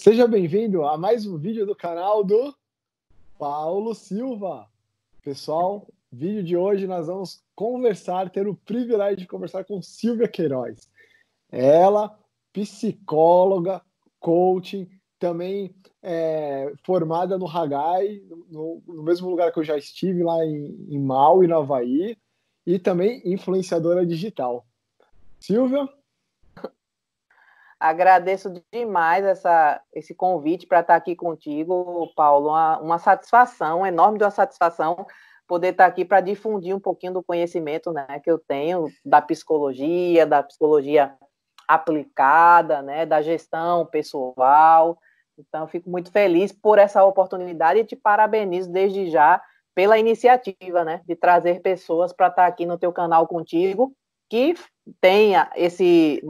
Seja bem-vindo a mais um vídeo do canal do Paulo Silva. Pessoal, vídeo de hoje nós vamos ter o privilégio de conversar com Silvia Queiroz. Ela, psicóloga, coaching, também formada no Hagai, no mesmo lugar que eu já estive, lá em Maui, no Havaí, e também influenciadora digital. Silvia? Agradeço demais esse convite para estar aqui contigo, Paulo. Uma satisfação, enorme de uma satisfação poder estar aqui para difundir um pouquinho do conhecimento, né, que eu tenho da psicologia aplicada, né, da gestão pessoal. Então, eu fico muito feliz por essa oportunidade e te parabenizo desde já pela iniciativa, né, de trazer pessoas para estar aqui no teu canal contigo, que tenha esse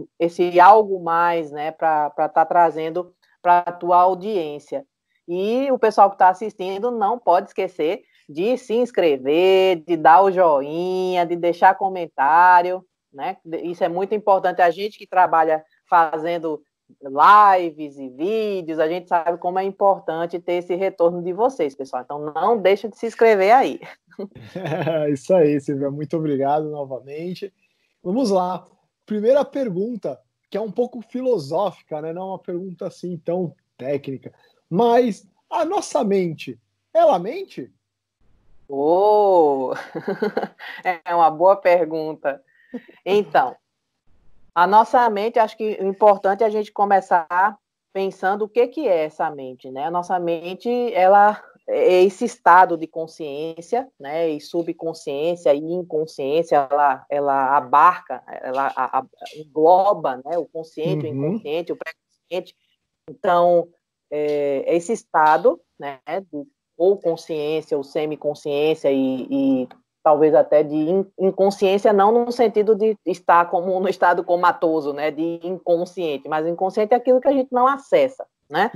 algo mais, né, para estar trazendo para a tua audiência. E o pessoal que está assistindo não pode esquecer de se inscrever, de dar o joinha, de deixar comentário, né? Isso é muito importante. A gente que trabalha fazendo lives e vídeos, a gente sabe como é importante ter esse retorno de vocês, pessoal. Então, não deixa de se inscrever aí. Isso aí, Silvia. Muito obrigado novamente. Vamos lá. Primeira pergunta, que é um pouco filosófica, né? Não é uma pergunta assim tão técnica. Mas a nossa mente, ela mente? Oh! É uma boa pergunta. Então, a nossa mente, acho que o importante é a gente começar pensando o que é essa mente, né? A nossa mente, ela é esse estado de consciência, né? E subconsciência e inconsciência, ela abarca, ela engloba, né? O consciente, o inconsciente, o pré-consciente. Então, esse estado, né? Ou consciência, ou semiconsciência e talvez até de inconsciência, não no sentido de estar como no estado comatoso, né, de inconsciente, mas inconsciente é aquilo que a gente não acessa, né?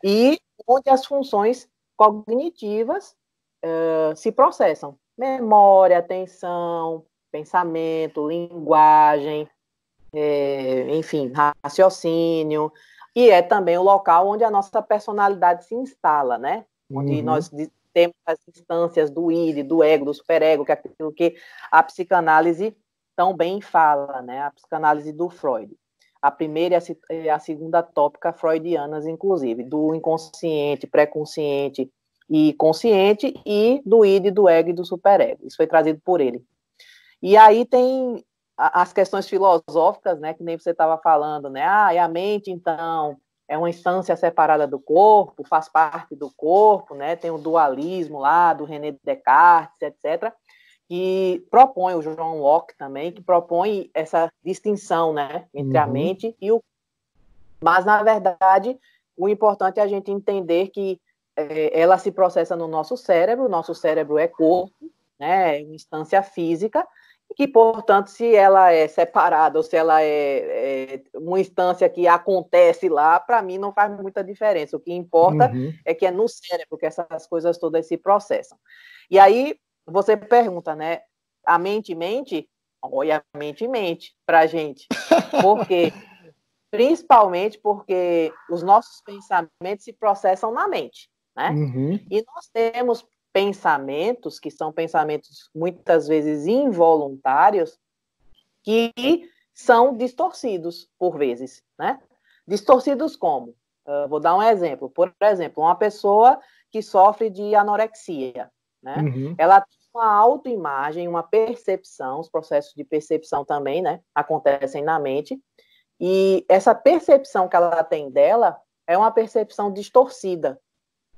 E onde as funções cognitivas se processam. Memória, atenção, pensamento, linguagem, enfim, raciocínio, e é também o local onde a nossa personalidade se instala, né? Onde nós temos as instâncias do id, do ego, do superego, que é aquilo que a psicanálise tão bem fala, né? A psicanálise do Freud. A primeira e a segunda tópica freudianas, inclusive, do inconsciente, pré-consciente e consciente, e do id, do ego e do superego. Isso foi trazido por ele. E aí tem as questões filosóficas, né, que nem você estava falando, né? Ah, e a mente, então, é uma instância separada do corpo, faz parte do corpo, né? Tem o dualismo lá do René Descartes, etc., que propõe, o John Locke também, que propõe essa distinção, né, entre a mente e o... Mas, na verdade, o importante é a gente entender que ela se processa no nosso cérebro é corpo, né, é uma instância física, e que, portanto, se ela é separada ou se ela é uma instância que acontece lá, para mim não faz muita diferença. O que importa é que é no cérebro que essas coisas todas se processam. E aí você pergunta, né? A mente mente? Olha, a mente mente para a gente. Por quê? Principalmente porque os nossos pensamentos se processam na mente, né? E nós temos pensamentos, que são pensamentos muitas vezes involuntários, que são distorcidos por vezes, né? Distorcidos como? Vou dar um exemplo. Por exemplo, uma pessoa que sofre de anorexia, né? Ela tem uma autoimagem, uma percepção, os processos de percepção também, né? Acontecem na mente, e essa percepção que ela tem dela é uma percepção distorcida.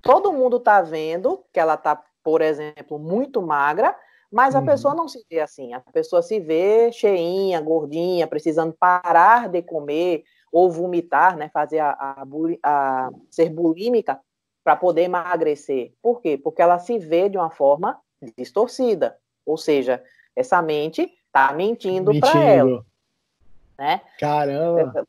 Todo mundo está vendo que ela está, por exemplo, muito magra, mas a pessoa não se vê assim. A pessoa se vê cheinha, gordinha, precisando parar de comer ou vomitar, né, fazer ser bulímica para poder emagrecer. Por quê? Porque ela se vê de uma forma distorcida. Ou seja, essa mente está mentindo para ela. Né? Caramba!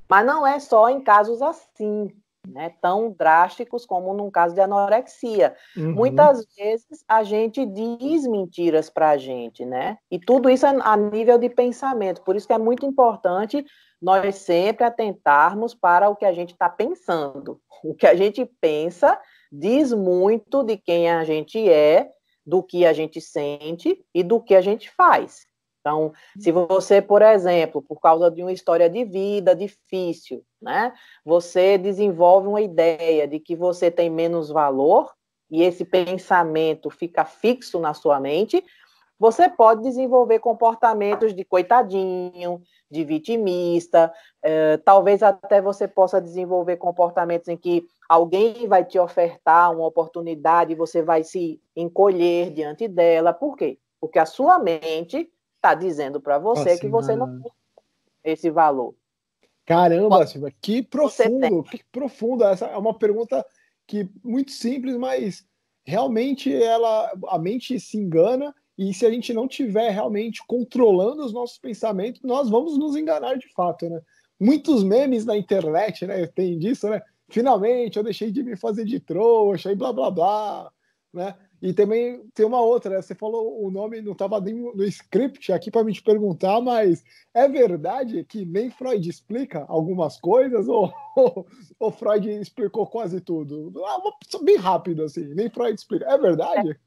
Mas não é só em casos assim. né, tão drásticos como num caso de anorexia. Uhum. Muitas vezes a gente diz mentiras para a gente, né? E tudo isso é a nível de pensamento. Por isso que é muito importante nós sempre atentarmos para o que a gente está pensando. O que a gente pensa diz muito de quem a gente é, do que a gente sente e do que a gente faz. Então, se você, por exemplo, por causa de uma história de vida difícil, né, você desenvolve uma ideia de que você tem menos valor e esse pensamento fica fixo na sua mente, você pode desenvolver comportamentos de coitadinho, de vitimista, talvez até você possa desenvolver comportamentos em que alguém vai te ofertar uma oportunidade e você vai se encolher diante dela. Por quê? Porque a sua mente está dizendo para você Assim, que você não tem esse valor. Caramba, Silvia, que Você tem. profundo, que profundo. Essa é uma pergunta que muito simples, mas realmente a mente se engana e se a gente não tiver realmente controlando os nossos pensamentos, nós vamos nos enganar de fato, né? Muitos memes na internet, né? Tem disso, né? Finalmente eu deixei de me fazer de trouxa e blá blá blá, né? E também tem uma outra, né? Você falou o nome, não estava nem no script aqui para me te perguntar, mas é verdade que nem Freud explica algumas coisas ou Freud explicou quase tudo? Bem rápido assim, nem Freud explica. É verdade?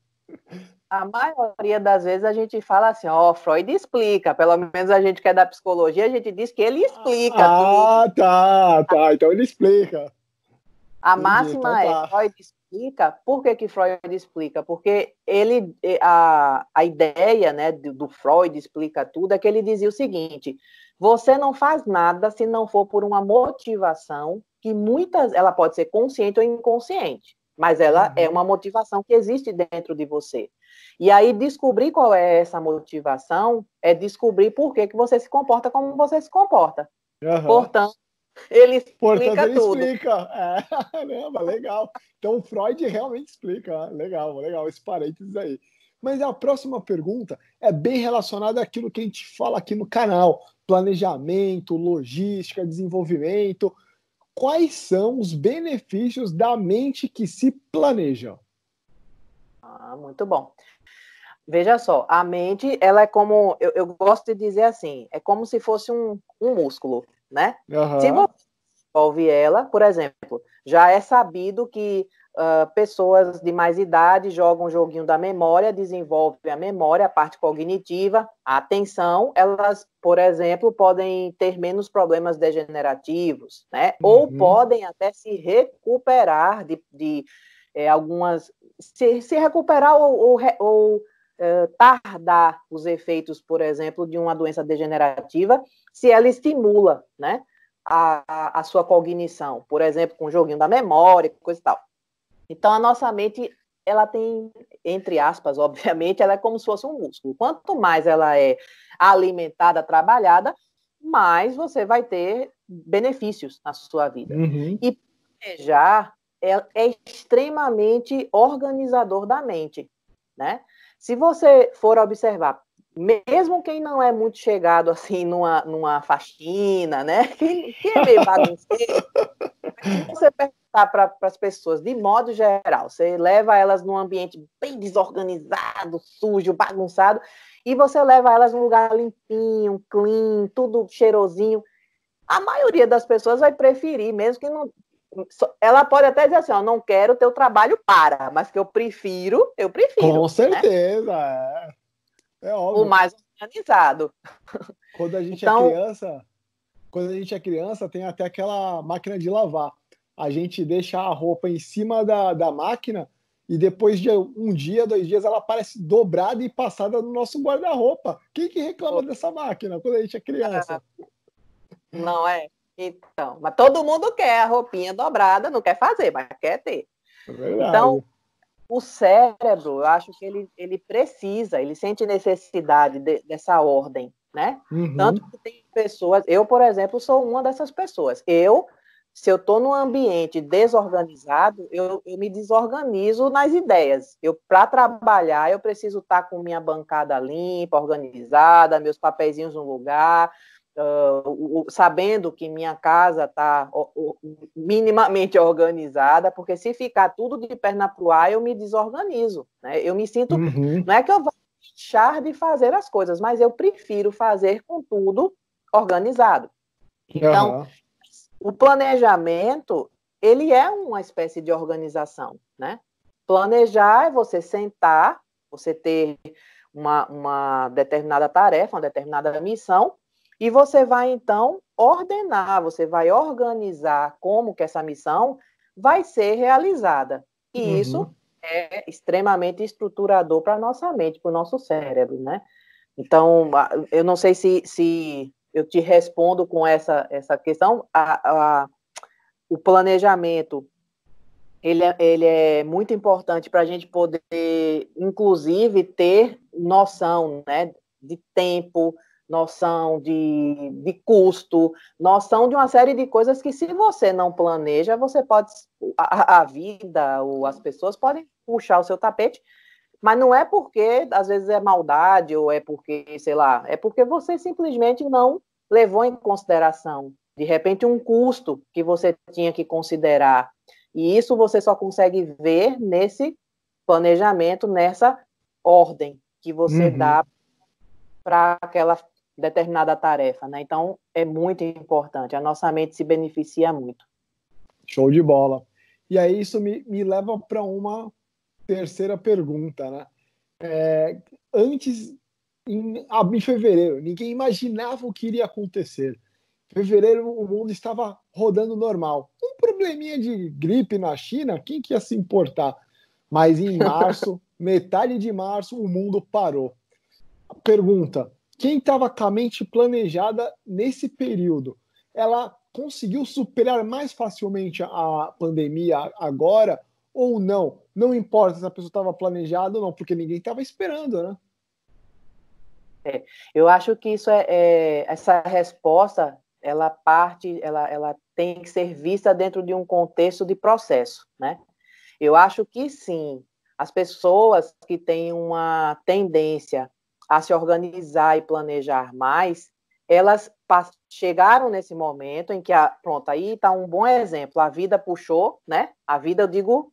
A maioria das vezes a gente fala assim, ó, Freud explica, pelo menos a gente que é da psicologia, a gente diz que ele explica tudo. Tá. Então ele explica. A Entendi, então máxima é, tá. Freud explica, por que que Freud explica? Porque a ideia, né, do Freud explica tudo, é que ele dizia o seguinte, você não faz nada se não for por uma motivação que ela pode ser consciente ou inconsciente, mas ela é uma motivação que existe dentro de você. E aí descobrir qual é essa motivação é descobrir por que que você se comporta como você se comporta. Portanto, ele Portanto, explica ele tudo. explica. Caramba, legal. Então, Freud realmente explica. Legal esse parênteses aí. Mas a próxima pergunta é bem relacionada àquilo que a gente fala aqui no canal: planejamento, logística, desenvolvimento. Quais são os benefícios da mente que se planeja? Muito bom. Veja só, a mente, ela é como, eu gosto de dizer assim, é como se fosse um músculo, né? Se você desenvolve ela, por exemplo, já é sabido que pessoas de mais idade jogam um joguinho da memória, desenvolvem a memória, a parte cognitiva, a atenção, elas, por exemplo, podem ter menos problemas degenerativos, né? Ou podem até se recuperar de algumas... Se recuperar ou tardar os efeitos, por exemplo, de uma doença degenerativa, se ela estimula, né, a sua cognição, por exemplo, com o joguinho da memória, coisa e tal. Então, a nossa mente, ela tem, entre aspas, obviamente, ela é como se fosse um músculo. Quanto mais ela é alimentada, trabalhada, mais você vai ter benefícios na sua vida. E planejar é extremamente organizador da mente, né? Se você for observar, mesmo quem não é muito chegado assim numa faxina, né? Quem é meio bagunceiro, se você perguntar para as pessoas, de modo geral, você leva elas num ambiente bem desorganizado, sujo, bagunçado, e você leva elas num lugar limpinho, clean, tudo cheirosinho, a maioria das pessoas vai preferir, mesmo que não... Ela pode até dizer assim, ó, não quero teu trabalho mas que eu prefiro, Com né? certeza, é O óbvio. mais organizado. Quando a gente Então, é criança, tem até aquela máquina de lavar. A gente deixa a roupa em cima da máquina e depois de um dia, 2 dias, ela aparece dobrada e passada no nosso guarda-roupa. Quem que reclama dessa máquina quando a gente é criança? não é? Então, mas todo mundo quer a roupinha dobrada, não quer fazer, mas quer ter. É verdade. Então, o cérebro, eu acho que ele precisa, ele sente necessidade dessa ordem, né? Tanto que tem pessoas, eu, por exemplo, sou uma dessas pessoas. Se eu estou num ambiente desorganizado, eu me desorganizo nas ideias. Para trabalhar, eu preciso estar com minha bancada limpa, organizada, meus papeizinhos no lugar. sabendo que minha casa está minimamente organizada, porque se ficar tudo de perna para o ar, eu me desorganizo, né? Eu me sinto... Não é que eu vou deixar de fazer as coisas, mas eu prefiro fazer com tudo organizado. Então, o planejamento, ele é uma espécie de organização, né? Planejar é você sentar, você ter uma determinada tarefa, uma determinada missão, e você vai, então, ordenar, você vai organizar como que essa missão vai ser realizada. E isso é extremamente estruturador para a nossa mente, para o nosso cérebro, né? Então, eu não sei se eu te respondo com essa questão. O planejamento, ele é muito importante para a gente poder, inclusive, ter noção, né, de tempo, noção de custo, noção de uma série de coisas que, se você não planeja, você pode... A vida ou as pessoas podem puxar o seu tapete, mas não é porque, às vezes, é maldade ou é porque, sei lá, é porque você simplesmente não levou em consideração, de repente, um custo que você tinha que considerar. E isso você só consegue ver nesse planejamento, nessa ordem que você dá para aquela determinada tarefa, né? Então, é muito importante. A nossa mente se beneficia muito. Show de bola. E aí isso me leva para uma terceira pergunta, né? Antes, em fevereiro, ninguém imaginava o que iria acontecer. Em fevereiro, o mundo estava rodando normal. Um probleminha de gripe na China, quem que ia se importar? Mas em março, metade de março, o mundo parou. Pergunta: quem estava com a mente planejada nesse período, ela conseguiu superar mais facilmente a pandemia agora ou não? Não importa se a pessoa estava planejada ou não, porque ninguém estava esperando, né? Eu acho que isso essa resposta, ela tem que ser vista dentro de um contexto de processo, né? Eu acho que sim, as pessoas que têm uma tendência a se organizar e planejar mais, elas chegaram nesse momento em que, pronto, aí está um bom exemplo, a vida puxou, né? A vida, eu digo,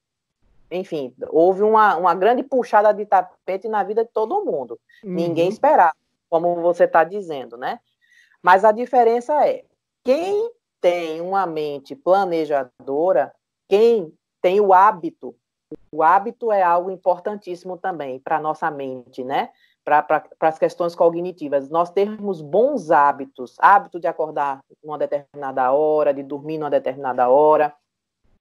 enfim, houve uma grande puxada de tapete na vida de todo mundo. Ninguém esperava, como você está dizendo, né? Mas a diferença é, quem tem uma mente planejadora, quem tem o hábito é algo importantíssimo também para a nossa mente, né? Para as questões cognitivas. Nós termos bons hábitos, hábito de acordar numa determinada hora, de dormir numa determinada hora,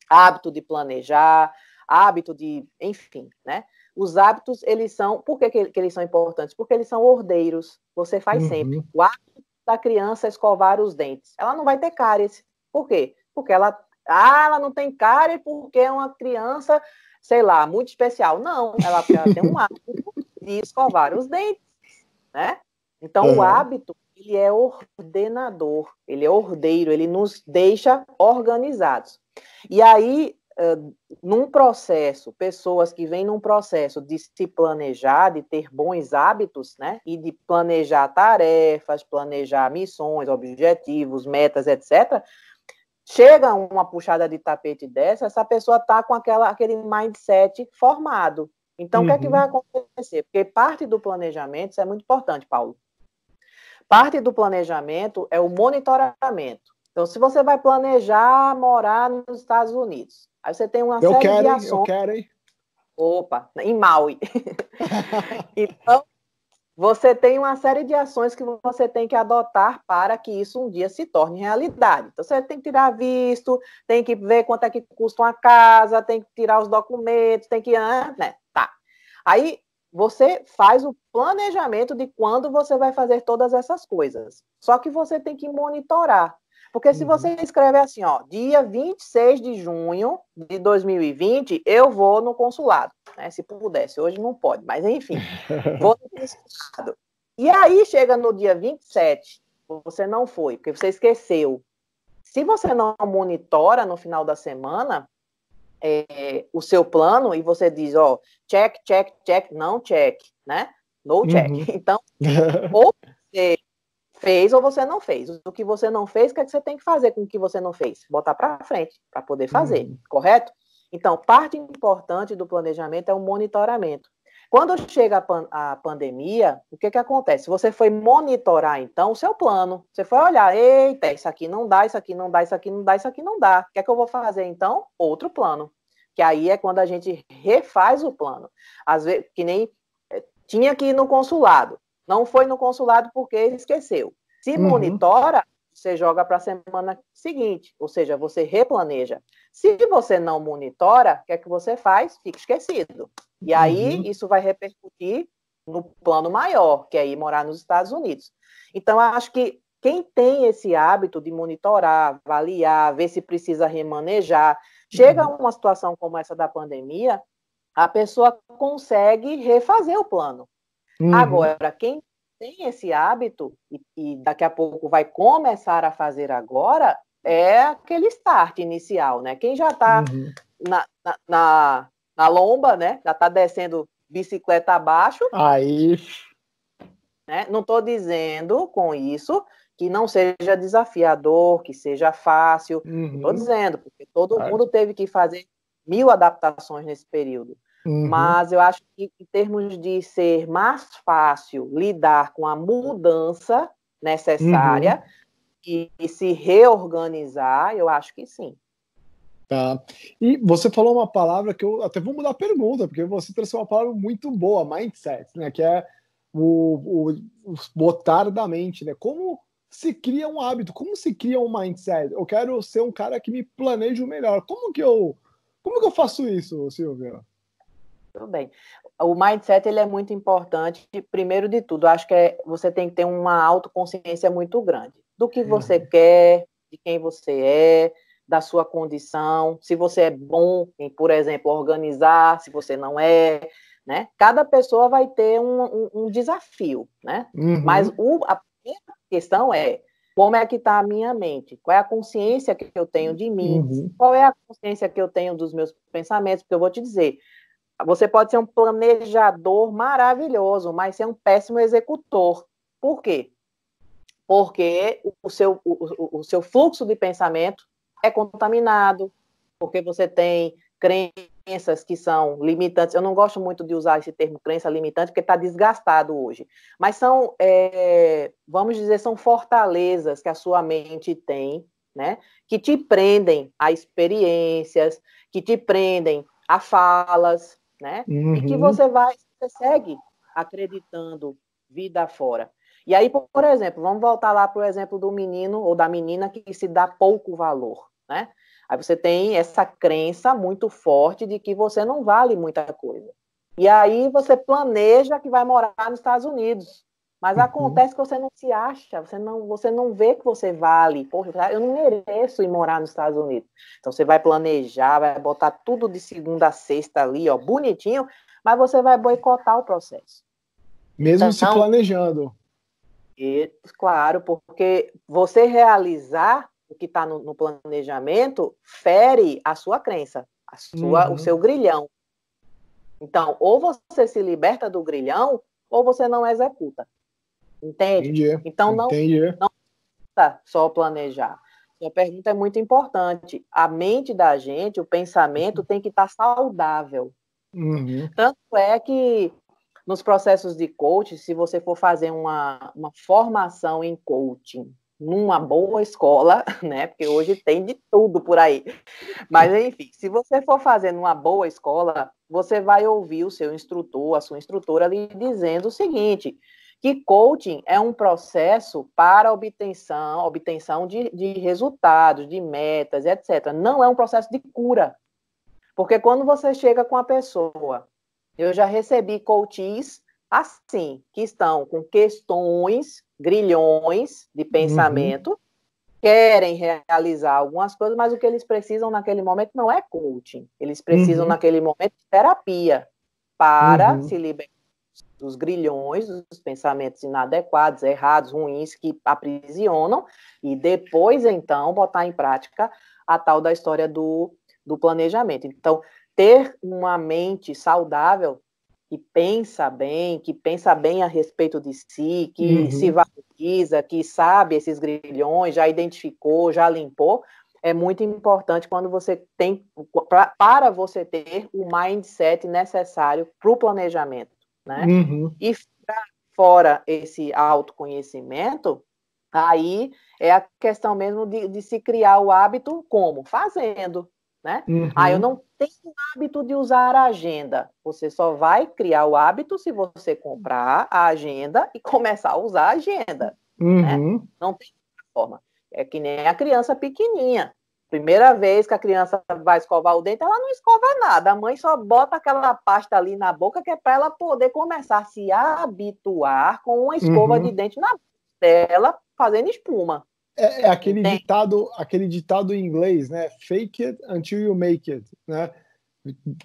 hábito de planejar, hábito de, enfim, né? Os hábitos, eles são... Por que eles são importantes? Porque eles são ordeiros. Você faz sempre. O hábito da criança é escovar os dentes. Ela não vai ter cáries. Por quê? Porque ela não tem cárie porque é uma criança, sei lá, muito especial. Não, ela tem um hábito de escovar os dentes, né? Então, o hábito, ele é ordenador, ele é ordeiro, ele nos deixa organizados. E aí, num processo, pessoas que vêm num processo de se planejar, de ter bons hábitos, né? E de planejar tarefas, planejar missões, objetivos, metas, etc., chega uma puxada de tapete dessa, essa pessoa está com aquele mindset formado. Então, o que é que vai acontecer? Porque parte do planejamento, isso é muito importante, Paulo. Parte do planejamento é o monitoramento. Então, se você vai planejar morar nos Estados Unidos, aí você tem uma série de ações... Eu quero, hein? Opa, em Maui. Então, você tem uma série de ações que você tem que adotar para que isso um dia se torne realidade. Então, você tem que tirar visto, tem que ver quanto é que custa uma casa, tem que tirar os documentos, tem que... né? Tá. Aí, você faz o planejamento de quando você vai fazer todas essas coisas. Só que você tem que monitorar. Porque se você escreve assim, ó, dia 26 de junho de 2020, eu vou no consulado, né? Se pudesse, hoje não pode, mas enfim, vou no consulado. E aí chega no dia 27, você não foi, porque você esqueceu. Se você não monitora no final da semana o seu plano e você diz, ó, check, check, check, não check, né? No check. Então, ou você fez ou você não fez. O que você não fez, o que é que você tem que fazer com o que você não fez? Botar para frente, para poder fazer, correto? Então, parte importante do planejamento é o monitoramento. Quando chega a pandemia, o que acontece? Você foi monitorar, então, o seu plano. Você foi olhar, eita, isso aqui não dá, isso aqui não dá, isso aqui não dá, isso aqui não dá. O que é que eu vou fazer, então? Outro plano. Que aí é quando a gente refaz o plano. Às vezes, que nem tinha que ir no consulado. Não foi no consulado porque esqueceu. Se monitora, você joga para a semana seguinte, ou seja, você replaneja. Se você não monitora, o que é que você faz? Fica esquecido. E aí, isso vai repercutir no plano maior, que é ir morar nos Estados Unidos. Então, eu acho que quem tem esse hábito de monitorar, avaliar, ver se precisa remanejar, chega a uma situação como essa da pandemia, a pessoa consegue refazer o plano. Agora, quem tem esse hábito, e daqui a pouco vai começar a fazer agora, é aquele start inicial, né? Quem já está na lomba, né? Já está descendo bicicleta abaixo. Aí. Né? Não estou dizendo com isso que não seja desafiador, que seja fácil. Não estou dizendo, porque todo mundo teve que fazer 1000 adaptações nesse período. Mas eu acho que, em termos de ser mais fácil lidar com a mudança necessária e se reorganizar, eu acho que sim. Tá. E você falou uma palavra que eu até vou mudar a pergunta, porque você trouxe uma palavra muito boa, mindset, né? Que é o botar da mente, né? Como se cria um hábito? Como se cria um mindset? Eu quero ser um cara que me planejo melhor. Como que eu faço isso, Silvia? Tudo bem. O mindset ele é muito importante. Primeiro de tudo, acho que você tem que ter uma autoconsciência muito grande do que você quer, de quem você é, da sua condição, se você é bom em, por exemplo, organizar, se você não é, né? Cada pessoa vai ter um desafio, né? Mas a primeira questão é como é que está a minha mente? Qual é a consciência que eu tenho de mim? Qual é a consciência que eu tenho dos meus pensamentos? Porque eu vou te dizer, você pode ser um planejador maravilhoso, mas ser um péssimo executor. Por quê? Porque o seu fluxo de pensamento é contaminado, porque você tem crenças que são limitantes. Eu não gosto muito de usar esse termo crença limitante, porque está desgastado hoje. Mas são, vamos dizer, são fortalezas que a sua mente tem, né? Que te prendem a experiências, que te prendem a falas, né? E que você segue acreditando vida fora. E aí, por exemplo, vamos voltar lá para o exemplo do menino ou da menina que se dá pouco valor, né? Aí você tem essa crença muito forte de que você não vale muita coisa. E aí você planeja que vai morar nos Estados Unidos. Mas acontece que você não se acha, você não vê que você vale. Porra, eu não mereço ir morar nos Estados Unidos. Então você vai planejar, vai botar tudo de segunda a sexta ali, ó, bonitinho, mas você vai boicotar o processo. Mesmo se planejando. Claro, porque você realizar o que está no planejamento fere a sua crença, o seu grilhão. Então, ou você se liberta do grilhão, ou você não executa. Entende? Entendi. Então, não basta só planejar. Sua pergunta é muito importante. A mente da gente, o pensamento, tem que estar saudável. Tanto é que nos processos de coaching, se você for fazer uma formação em coaching numa boa escola, né? Porque hoje tem de tudo por aí. Mas, enfim, se você for fazer numa boa escola, você vai ouvir o seu instrutor, a sua instrutora ali dizendo o seguinte, que coaching é um processo para obtenção de resultados, de metas, etc. Não é um processo de cura. Porque quando você chega com a pessoa, eu já recebi coaches assim, que estão com questões, grilhões de pensamento, querem realizar algumas coisas, mas o que eles precisam naquele momento não é coaching. Eles precisam naquele momento de terapia para se libertar dos grilhões, dos pensamentos inadequados, errados, ruins, que aprisionam, e depois, então, botar em prática a tal da história do planejamento. Então, ter uma mente saudável que pensa bem a respeito de si, que se valoriza, que sabe esses grilhões, já identificou, já limpou, é muito importante quando você tem, para você ter o mindset necessário para o planejamento, né? E fora esse autoconhecimento, aí é a questão mesmo de se criar o hábito como? Fazendo, né? Eu não tenho o hábito de usar a agenda. Você só vai criar o hábito se você comprar a agenda e começar a usar a agenda, né? Não tem outra forma. É que nem a criança pequenininha. Primeira vez que a criança vai escovar o dente, ela não escova nada. A mãe só bota aquela pasta ali na boca que é para ela poder começar a se habituar com uma escova de dente na boca dela, fazendo espuma. É aquele ditado em inglês, né? Fake it until you make it, né?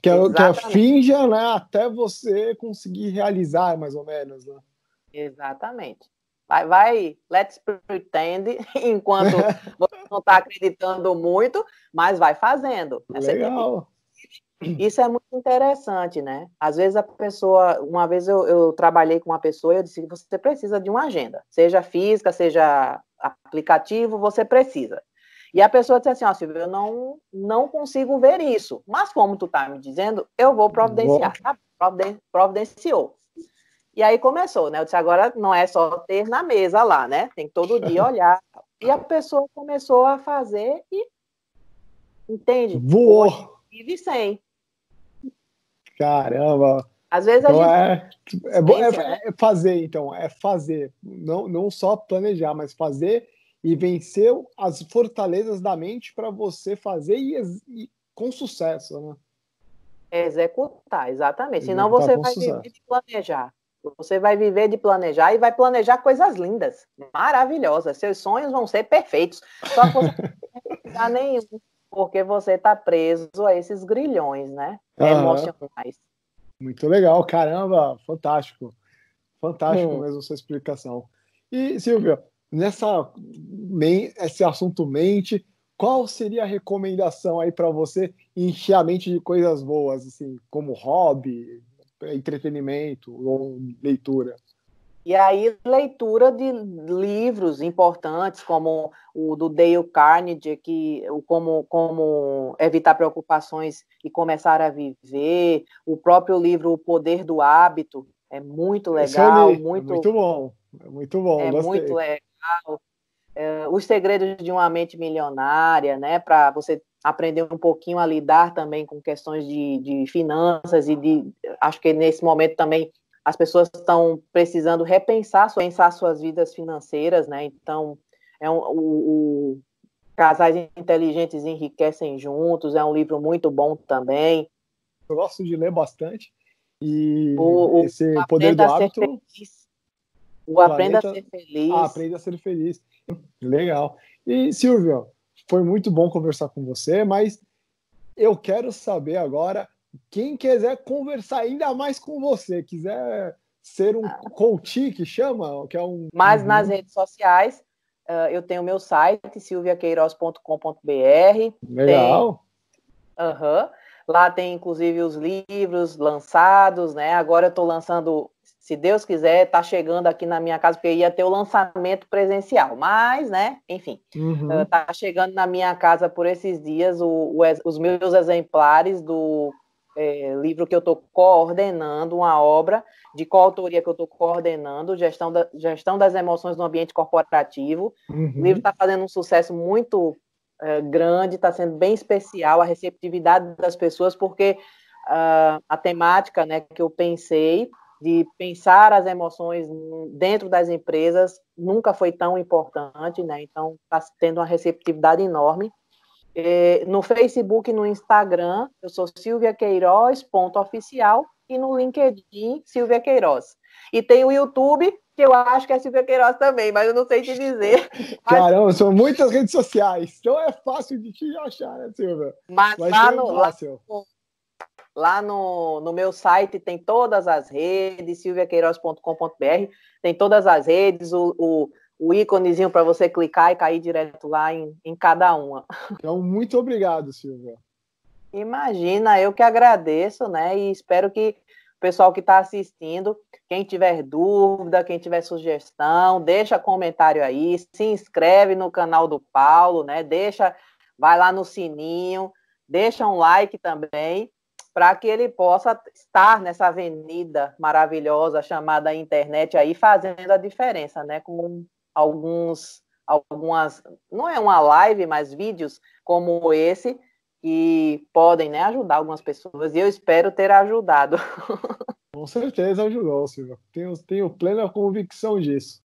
Que é finja, né? Até você conseguir realizar, mais ou menos, né? Exatamente. Let's pretend, enquanto você não está acreditando muito, mas vai fazendo. Legal. Isso é muito interessante, né? Às vezes a pessoa... Uma vez eu trabalhei com uma pessoa e eu disse que você precisa de uma agenda. Seja física, seja aplicativo, você precisa. E a pessoa disse assim, Silvia, eu não consigo ver isso. Mas como tu tá me dizendo, eu vou providenciar. Providenciou. E aí começou, né? Eu disse, agora não é só ter na mesa lá, né? Tem que todo dia olhar. E a pessoa começou a fazer e... Entende? Voou! Hoje vive sem. Caramba! Às vezes então a gente... é fazer, então. É fazer. Não só planejar, mas fazer e vencer as fortalezas da mente para você fazer e com sucesso, né? Executar, exatamente. Senão você vai viver de planejar. Você vai viver de planejar e vai planejar coisas lindas, maravilhosas. Seus sonhos vão ser perfeitos. Só que você não vai realizar nenhum, porque você está preso a esses grilhões, né? Emocionais. Muito legal, caramba, fantástico. Fantástico mesmo a sua explicação. E, Silvia, esse assunto mente, qual seria a recomendação aí para você encher a mente de coisas boas, assim, como hobby, entretenimento ou leitura? E aí, leitura de livros importantes, como o do Dale Carnegie, como evitar preocupações e começar a viver, o próprio livro O Poder do Hábito, é muito legal. Muito bom, é gostei. muito legal. Os Segredos de uma Mente Milionária, né, para você aprender um pouquinho a lidar também com questões de finanças acho que nesse momento também as pessoas estão precisando repensar suas vidas financeiras, né? Então, o Casais Inteligentes Enriquecem Juntos, é um livro muito bom também. Eu gosto de ler bastante. E esse Poder do Hábito... Aprenda a Ser Feliz. Aprenda a Ser Feliz. Legal. E, Silvia, foi muito bom conversar com você, mas eu quero saber agora... Quem quiser conversar ainda mais com você, quiser ser um coach, que chama, que é um... Mas nas redes sociais, eu tenho meu site, silviaqueiroz.com.br. Legal. Lá tem, inclusive, os livros lançados, né? Agora eu estou lançando, se Deus quiser, está chegando aqui na minha casa, porque ia ter o lançamento presencial, mas, né, enfim, está chegando na minha casa por esses dias os meus exemplares do livro que eu estou coordenando, uma obra de coautoria que eu estou coordenando, Gestão das Emoções no Ambiente Corporativo. O livro está fazendo um sucesso muito grande, está sendo bem especial a receptividade das pessoas, porque a temática, né, que eu pensei, de pensar as emoções dentro das empresas, nunca foi tão importante, né? Então está tendo uma receptividade enorme. No Facebook e no Instagram, eu sou Silvia Queiroz, _oficial, e no LinkedIn, Silvia Queiroz. E tem o YouTube, que eu acho que é Silvia Queiroz também, mas eu não sei te dizer. Caramba, são muitas redes sociais, então é fácil de te achar, né, Silvia? Mas lá no meu site tem todas as redes, silviaqueiroz.com.br, tem todas as redes, o íconezinho para você clicar e cair direto lá em cada uma. Então, muito obrigado, Silvia. Imagina, eu que agradeço, né? E espero que pessoal que está assistindo, quem tiver dúvida, quem tiver sugestão, deixa comentário aí, se inscreve no canal do Paulo, né? Vai lá no sininho, deixa um like também, para que ele possa estar nessa avenida maravilhosa chamada internet aí, fazendo a diferença, né? Com algumas, não é uma live, mas vídeos como esse, que podem, né, ajudar algumas pessoas, e eu espero ter ajudado. Com certeza ajudou, Silvia. Tenho plena convicção disso.